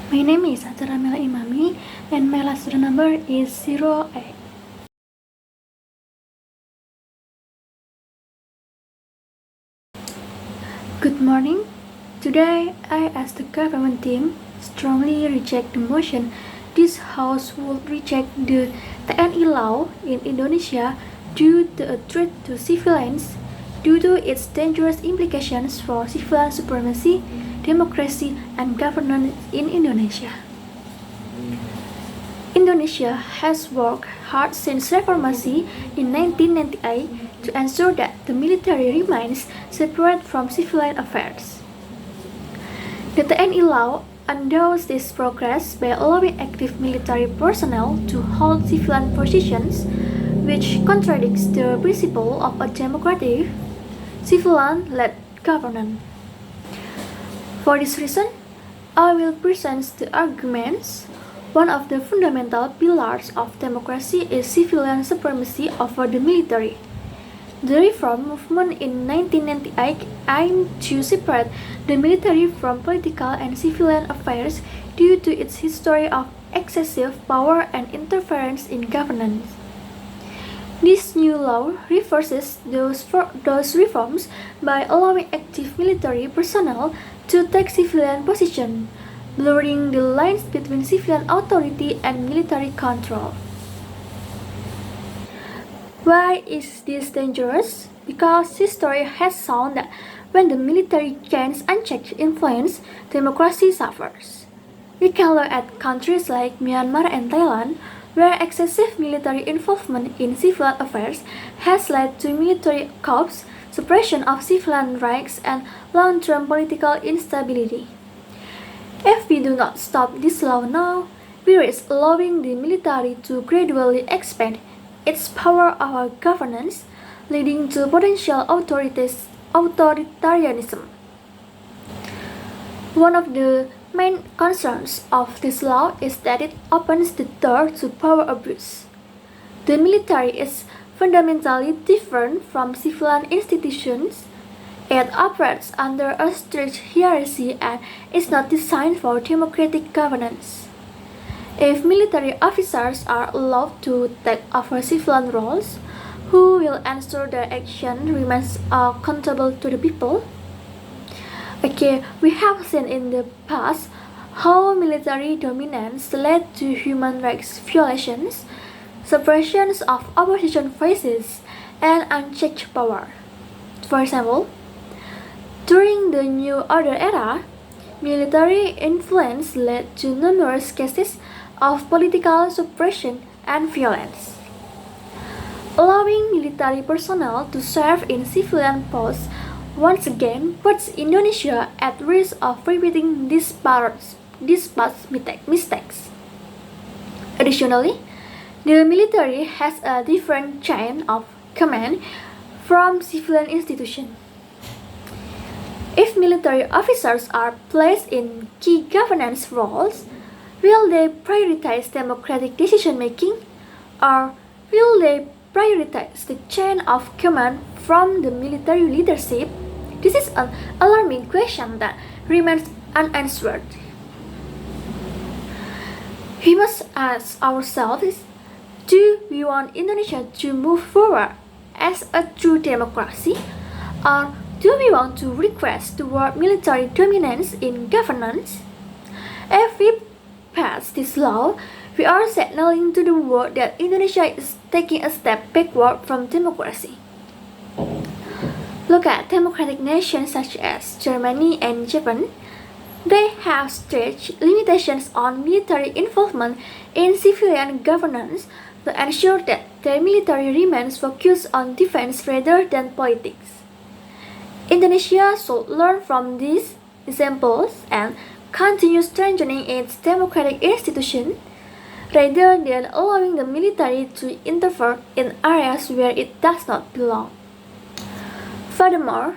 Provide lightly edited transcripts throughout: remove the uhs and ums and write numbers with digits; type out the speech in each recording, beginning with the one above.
My name is Ataramela Imami and my last student number is 08. Good morning. Today I as the government team strongly reject the motion this House would reject the TNI law in Indonesia due to a threat to civilians due to its dangerous implications for civilian supremacy, democracy, and governance in Indonesia. Indonesia has worked hard since Reformasi in 1998 to ensure that the military remains separate from civilian affairs. The TNI law undoes this progress by allowing active military personnel to hold civilian positions, which contradicts the principle of a democratic, civilian-led governance. For this reason, I will present the arguments. One of the fundamental pillars of democracy is civilian supremacy over the military. The reform movement in 1998 aimed to separate the military from political and civilian affairs due to its history of excessive power and interference in governance. This new law reverses those reforms by allowing active military personnel to take civilian positions, blurring the lines between civilian authority and military control. Why is this dangerous? Because history has shown that when the military gains unchecked influence, democracy suffers. We can look at countries like Myanmar and Thailand, where excessive military involvement in civilian affairs has led to military coups, suppression of civilian rights, and long-term political instability. If we do not stop this law now, we risk allowing the military to gradually expand its power over governance, leading to potential authoritarianism. One of the main concerns of this law is that it opens the door to power abuse. The military is fundamentally different from civilian institutions. It operates under a strict hierarchy and is not designed for democratic governance. If military officers are allowed to take over civilian roles, who will ensure their action remains accountable to the people? Okay, we have seen in the past how military dominance led to human rights violations, suppressions of opposition voices, and unchecked power. For example, during the New Order era, military influence led to numerous cases of political suppression and violence. Allowing military personnel to serve in civilian posts once again puts Indonesia at risk of repeating these past mistakes. Additionally, the military has a different chain of command from civilian institutions. If military officers are placed in key governance roles, will they prioritize democratic decision-making, or will they prioritize the chain of command from the military leadership? This is an alarming question that remains unanswered. We must ask ourselves, do we want Indonesia to move forward as a true democracy, or do we want to regress toward military dominance in governance? If we pass this law, we are signaling to the world that Indonesia is taking a step backward from democracy. Look at democratic nations such as Germany and Japan. They have strict limitations on military involvement in civilian governance to ensure that their military remains focused on defense rather than politics. Indonesia should learn from these examples and continue strengthening its democratic institutions rather than allowing the military to interfere in areas where it does not belong. Furthermore,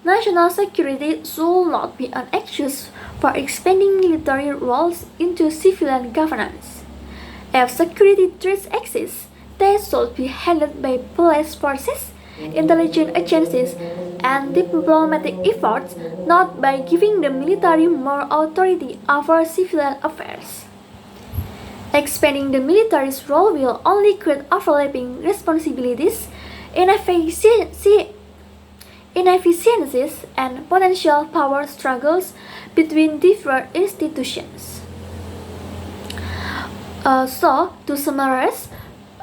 national security should not be an excuse for expanding military roles into civilian governance. If security threats exist, they should be handled by police forces intelligence agencies, and diplomatic efforts, not by giving the military more authority over civilian affairs. Expanding the military's role will only create overlapping responsibilities, inefficiencies, and potential power struggles between different institutions. To summarize,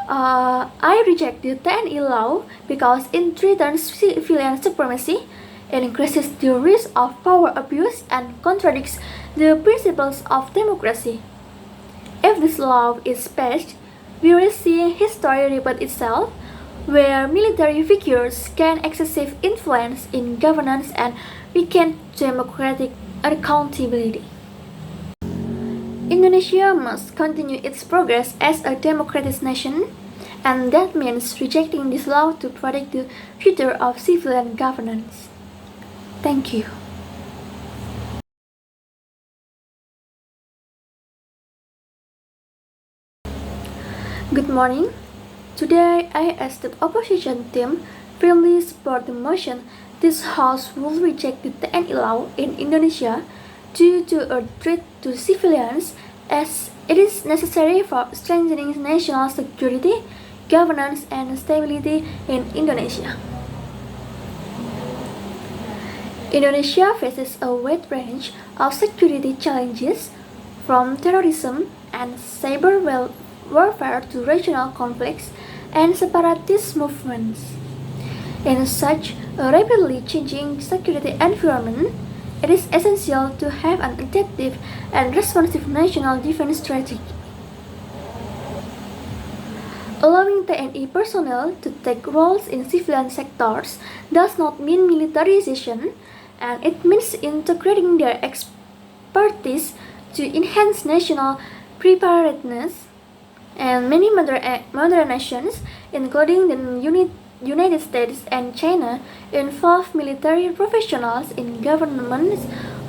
I reject the TNI law because it threatens civilian supremacy, it increases the risk of power abuse, and contradicts the principles of democracy. If this law is passed, we will see history repeat itself, where military figures gain excessive influence in governance and weaken democratic accountability. Indonesia must continue its progress as a democratic nation, and that means rejecting this law to protect the future of civilian governance. Thank you. Good morning. Today, I, as the opposition team, firmly support the motion this House will reject the TNI law in Indonesia due to a threat to civilians, as it is necessary for strengthening national security, governance, and stability in Indonesia. Indonesia faces a wide range of security challenges, from terrorism and cyber warfare to regional conflicts and separatist movements. In such a rapidly changing security environment, it is essential to have an adaptive and responsive national defense strategy. Allowing TNI personnel to take roles in civilian sectors does not mean militarization, and it means integrating their expertise to enhance national preparedness. And many modern nations, including the United States and China, involve military professionals in government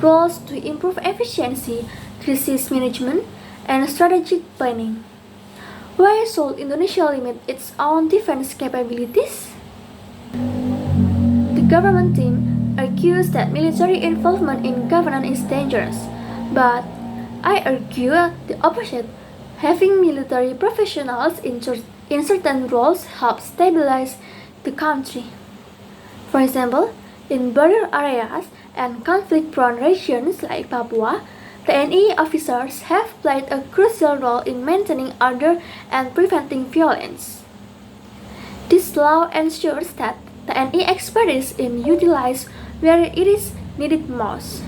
roles to improve efficiency, crisis management, and strategic planning. Why should Indonesia limit its own defense capabilities? The government team argues that military involvement in governance is dangerous, but I argue the opposite. Having military professionals in certain roles helps stabilize the country. For example, in border areas and conflict-prone regions like Papua, TNI officers have played a crucial role in maintaining order and preventing violence. This law ensures that TNI expertise is utilized where it is needed most.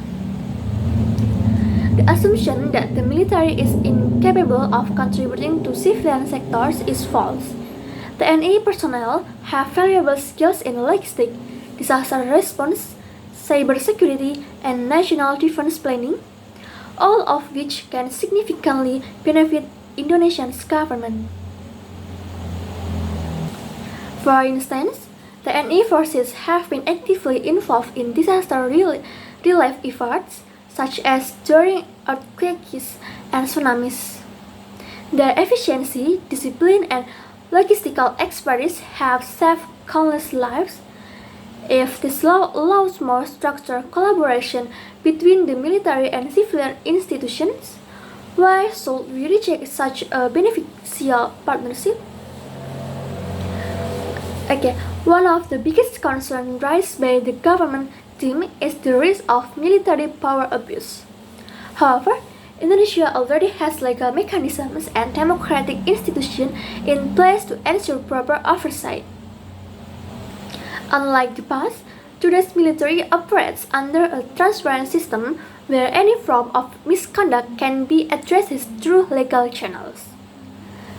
The assumption that the military is incapable of contributing to civilian sectors is false. TNI personnel have valuable skills in logistics, disaster response, cybersecurity, and national defense planning, all of which can significantly benefit Indonesia's government. For instance, TNI forces have been actively involved in disaster relief efforts, such as during earthquakes and tsunamis. Their efficiency, discipline, and logistical expertise have saved countless lives. If this law allows more structured collaboration between the military and civilian institutions, why should we reject such a beneficial partnership? One of the biggest concerns raised by the government team is the risk of military power abuse. However, Indonesia already has legal mechanisms and democratic institutions in place to ensure proper oversight. Unlike the past, today's military operates under a transparent system where any form of misconduct can be addressed through legal channels.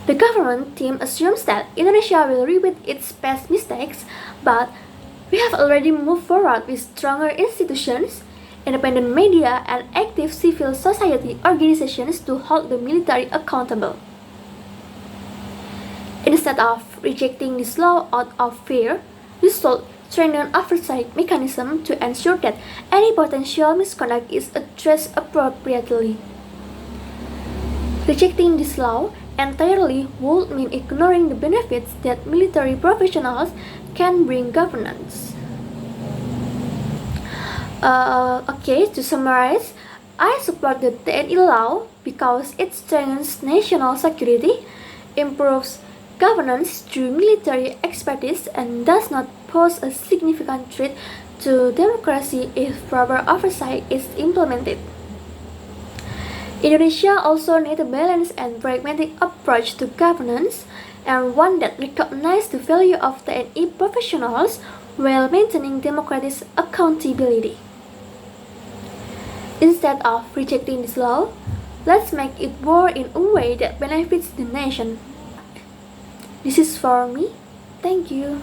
The government team assumes that Indonesia will repeat its past mistakes, but we have already moved forward with stronger institutions, independent media, and active civil society organizations to hold the military accountable. Instead of rejecting this law out of fear, we should strengthen oversight mechanisms to ensure that any potential misconduct is addressed appropriately. Rejecting this law entirely would mean ignoring the benefits that military professionals can bring governance. Okay, to summarize, I support the TNI law because it strengthens national security, improves governance through military expertise, and does not pose a significant threat to democracy if proper oversight is implemented. Indonesia also needs a balanced and pragmatic approach to governance, and one that recognizes the value of TNI professionals while maintaining democratic accountability. Instead of rejecting this law, let's make it work in a way that benefits the nation. This is for me. Thank you.